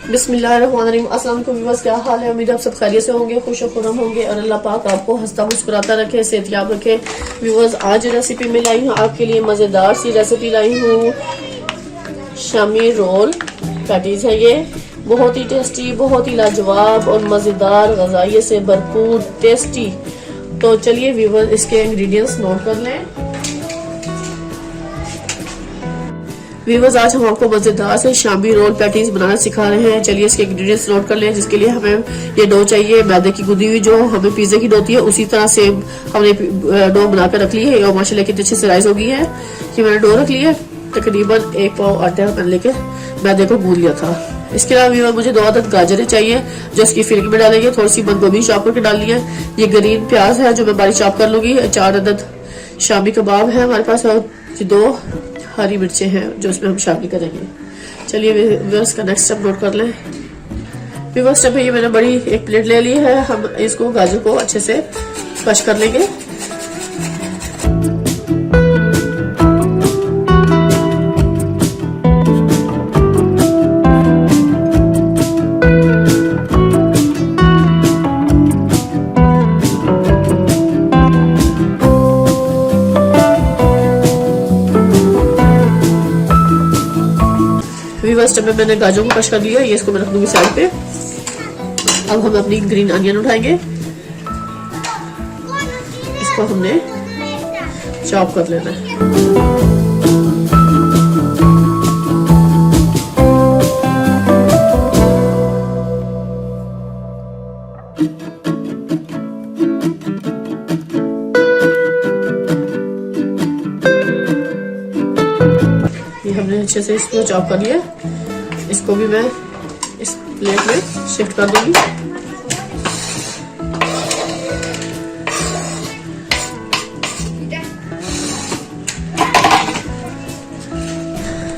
बिस्मिल्लाहिर्रहमानिर्रहीम। अस्सलाम वालेकुम व्यूअर्स, क्या हाल है? उम्मीद आप सब खैरियत से होंगे, खुश और खुर्रम होंगे और अल्लाह पाक आपको हंसता मुस्कुराता रखे, सेहतयाब रखे। व्यूअर्स, आज रेसिपी में लाई हूँ आपके लिए मज़ेदार सी रेसिपी लाई हूँ। शामी रोल पैटीज है ये, बहुत ही टेस्टी, बहुत ही लाजवाब और मज़ेदार, ग़ज़ाइयत से भरपूर टेस्टी। तो चलिए व्यूअर्स, इसके इंग्रेडिएंट्स नोट कर लें। व्यूअर्स, आज हम आपको मजेदार से शामी रोल पैटीज बनाना सिखा रहे हैं। चलिए इसके इंग्रेडिएंट्स नोट कर लें। जिसके लिए हमें ये डो चाहिए, मैदे की गुदी हुई, जो हमें पिज्जे की डो होती है उसी तरह से हमने डो बनाकर रख ली है और माशाल्लाह कितनी अच्छी से राइस हो गई है। कि मैंने डो रख लिया, तकरीबन 1 पाव आटा मैंने लेके मैदे को गूंद लिया था। इसके अलावा व्यूअर्स, मुझे 2 अदद गाजरें चाहिए जो इसकी फिलिंग में डालेंगे। थोड़ी सी बंद गोभी चॉप करके डालनी है। ये ग्रीन प्याज है जो मैं बारीक चॉप कर लूंगी। 4 अदद शामी कबाब है हमारे पास और 2 हरी मिर्चें हैं जो इसमें हम शामिल करेंगे। चलिए व्यूअर्स का नेक्स्ट स्टेप नोट कर लें। व्यूअर्स, स्टेप है ये मैंने बड़ी एक प्लेट ले ली है। हम इसको गाजर को अच्छे से क्रश कर लेंगे। स्टेप में मैंने गाजरों को क्रश कर लिया, ये इसको मैं रख दूंगी साइड पे। अब हम अपनी ग्रीन अनियन उठाएंगे, इसको हमने चॉप कर लेना है। ये हमने अच्छे से इसको चॉप कर लिया। इसको भी मैं इस प्लेट में शिफ्ट कर दूंगी।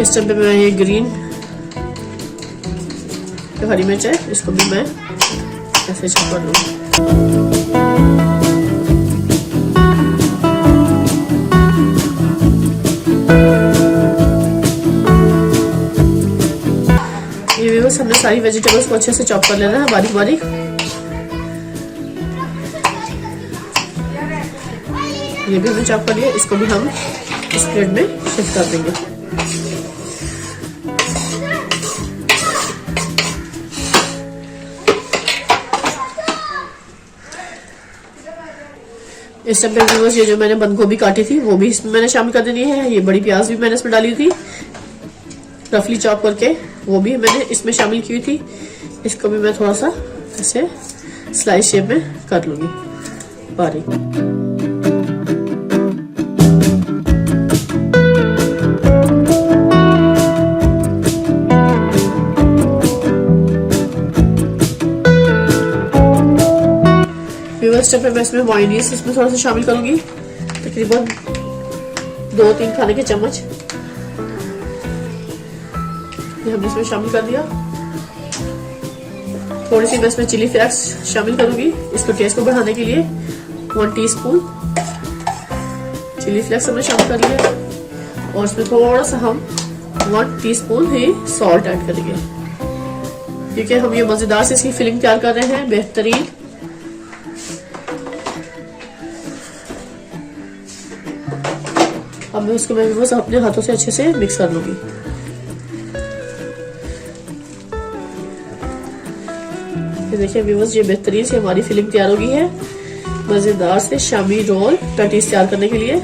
इस टाइम पे मैं ये ग्रीन जो हरी मिर्च है इसको भी मैं ऐसे चॉप कर दूंगी। हमने सारी वेजिटेबल्स को अच्छे से चॉप कर लेना है बारीक बारीक। ये भी हमने चॉप कर लिया, इसको भी हम इस प्लेट में शिफ्ट कर देंगे। इस टाइम पे ये जो मैंने बंद गोभी काटी थी वो भी इसमें मैंने शामिल कर देनी है। ये बड़ी प्याज भी मैंने इसमें डाली थी रफली चॉप करके, वो भी मैंने इसमें शामिल की थी। इसको भी मैं थोड़ा सा ऐसे स्लाइस शेप में कर लूंगी बारीक। स्टेप पे मैं इसमें मायोनीज इसमें थोड़ा सा शामिल करूंगी, तकरीबन 2-3 खाने के चम्मच हमने इसमें शामिल कर दिया। थोड़ी सी मैं इसमें चिली फ्लेक्स शामिल करूंगी इसको टेस्ट को बढ़ाने के लिए। 1 टीस्पून चिली फ्लेक्स हमने शामिल कर लिया और इसमें थोड़ा सा हम 1 टीस्पून ही सॉल्ट ऐड करेंगे, क्योंकि हम ये मजेदार से इसकी फिलिंग तैयार कर रहे हैं बेहतरीन। अब मैं उसको बस अपने हाथों से अच्छे से मिक्स कर लूंगी। देखिए व्यूअर्स, ये बेहतरीन से हमारी फिलिंग तैयार हो गई है मजेदार से शामी रोल पैटीज तैयार करने के लिए। ये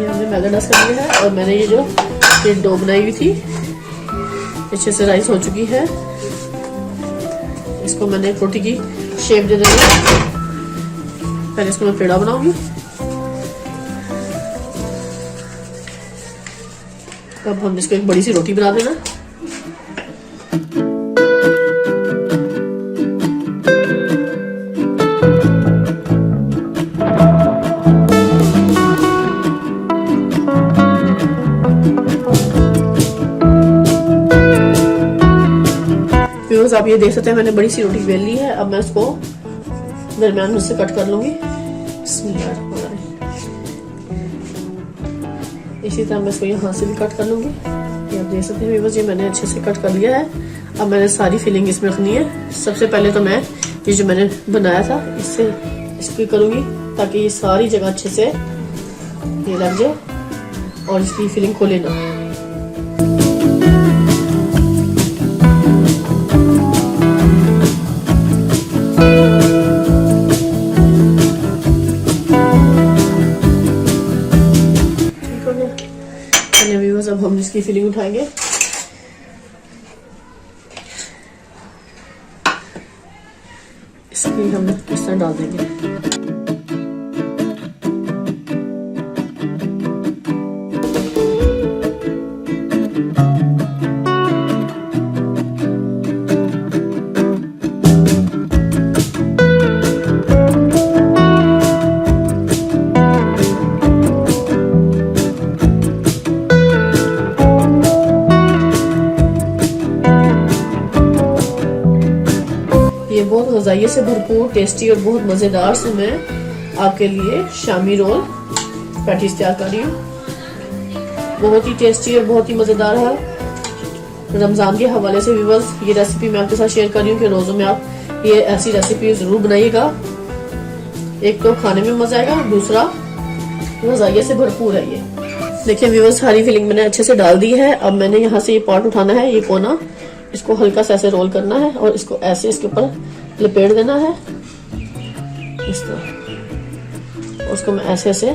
हमने मैदा डस्ट कर लिया है और मैंने ये जो डो बनाई हुई थी अच्छे से राइस हो चुकी है। इसको मैंने एक रोटी की शेप दे देंगे। पहले इसको मैं पेड़ा बनाऊंगी। अब हम इसको एक बड़ी सी रोटी बना देना। व्यूअर्स आप ये देख सकते हैं मैंने बड़ी सी रोटी बेल ली है। अब मैं इसको दरमियान में से कट कर लूंगी। इसी तरह मैं इसको यहाँ से भी कट कर लूंगी। ये आप देख सकते हैं व्यूअर्स, ये मैंने अच्छे से कट कर लिया है। अब मैंने सारी फिलिंग इसमें रखनी है। सबसे पहले तो मैं ये जो मैंने बनाया था इससे इसको करूंगी ताकि ये सारी जगह अच्छे से ये लग जाए और इसकी फिलिंग खोले ना। अब हम इसकी फिलिंग उठाएंगे। इसकी हम इस तरह डाल देंगे। ये बहुत गजाइयत से भरपूर, टेस्टी और बहुत मज़ेदार से मैं आपके लिए शामी रोल पैटीज तैयार कर रही हूँ। बहुत ही टेस्टी और बहुत ही मज़ेदार है। रमज़ान के हवाले से व्यूअर्स ये रेसिपी मैं आपके साथ शेयर कर रही हूँ कि रोज़ों में आप ये ऐसी रेसिपी ज़रूर बनाइएगा। एक तो खाने में मज़ा आएगा, दूसरा गजाइयत से भरपूर है। ये देखिए व्यूअर्स, सारी फिलिंग मैंने अच्छे से डाल दी है। अब मैंने यहाँ से ये पार्ट उठाना है, ये कोना, इसको हल्का सा ऐसे रोल करना है और इसको ऐसे इसके ऊपर लपेट देना है इस तरह। उसको मैं ऐसे ऐसे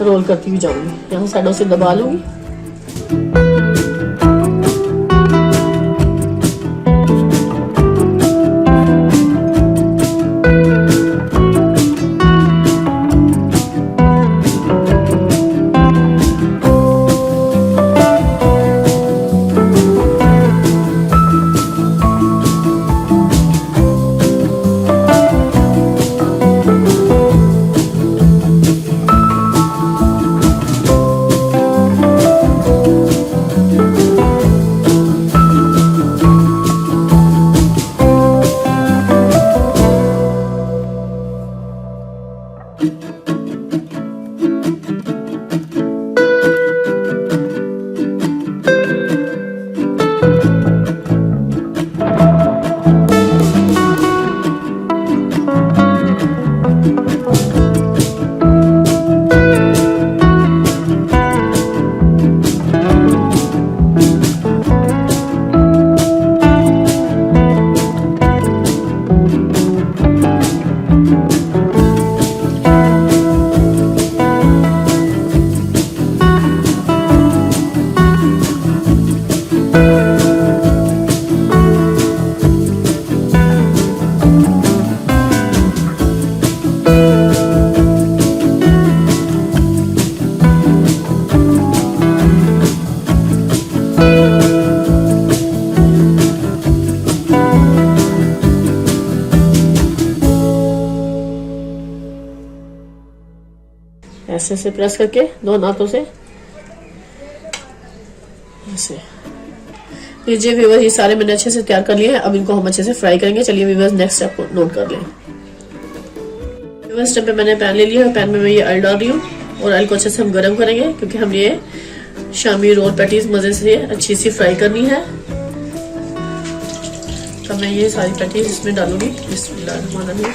रोल करती हुई जाऊंगी, यहाँ साइडों से दबा लूंगी। ऐसे से प्रेस करके दोनों हाथों से ऐसे। लीजिए व्यूअर्स, ये सारे मैंने अच्छे से तैयार कर लिए हैं। अब इनको हम अच्छे से फ्राई करेंगे। चलिए व्यूअर्स, नेक्स्ट स्टेप को नोट कर लें। व्यूअर्स, स्टेप पे मैंने पैन ले लिया है। पैन में मैं ये ऑयल डाल रही हूँ और ऑयल को अच्छे से हम गर्म करेंगे क्योंकि हम ये शामी रोल पैटीज मजे से अच्छी सी फ्राई करनी है। तो मैं ये सारी पैटीज इसमें डालूंगी। बिस्मिल्लाहिर्रहमानिर्रहीम।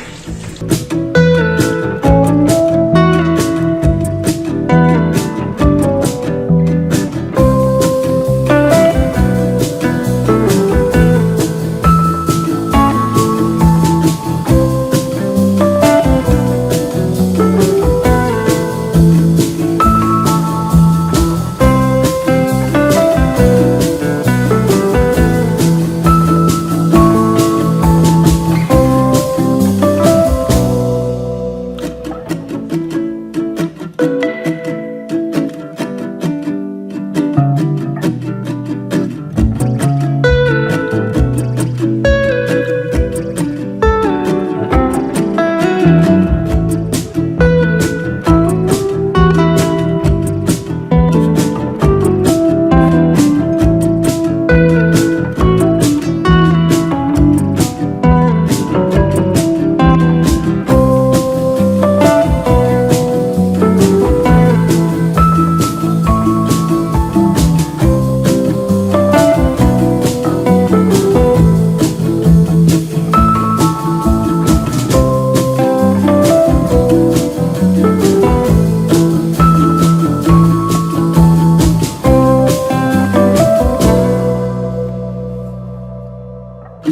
ये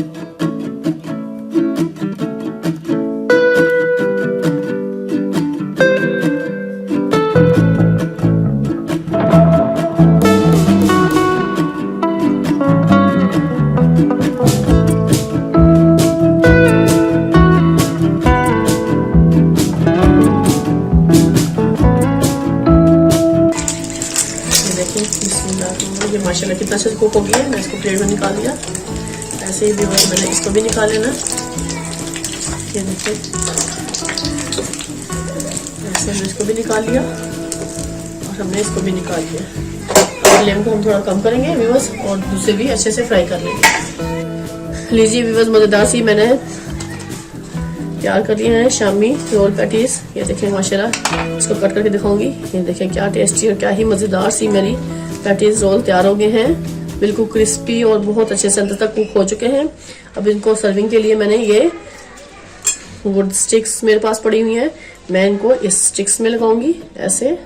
माशाल्लाह कितना अच्छा कुक हो गया है। मैं इसको प्लेट में निकाल दिया। ऐसे ही व्यूअर्स मैंने इसको भी निकाल लेना। ये देखिए ऐसे हमने इसको भी निकाल लिया और हमने इसको भी निकाल लिया। फ्लेम को हम थोड़ा कम करेंगे व्यूअर्स और दूसरे भी अच्छे से फ्राई कर लेंगे। लीजिए व्यूअर्स, मजेदार सी मैंने तैयार कर लिए हैं शामी रोल पैटीज। ये देखिए माशाल्लाह, इसको कट करके दिखाऊंगी। ये देखिए क्या टेस्टी और क्या ही मजेदार सी मेरी पैटीज रोल तैयार हो गए हैं। बिल्कुल क्रिस्पी और बहुत अच्छे से अंदर तक कुक हो चुके हैं। अब इनको सर्विंग के लिए मैंने ये वुड स्टिक्स मेरे पास पड़ी हुई हैं, मैं इनको इस स्टिक्स में लगाऊंगी ऐसे।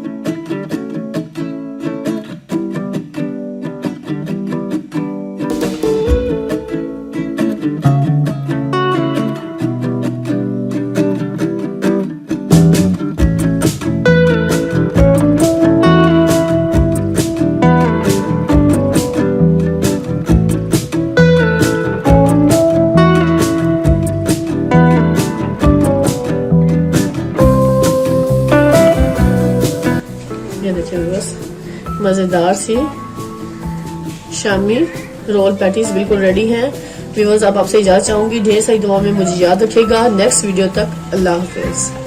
ये देखिए बस मजेदार सी शामी रोल पैटीज बिल्कुल रेडी हैं। व्यूअर्स, अब आपसे इजाजत चाहूंगी। ढेर सारी दुआ में मुझे याद रखिएगा। नेक्स्ट वीडियो तक अल्लाह हाफिज।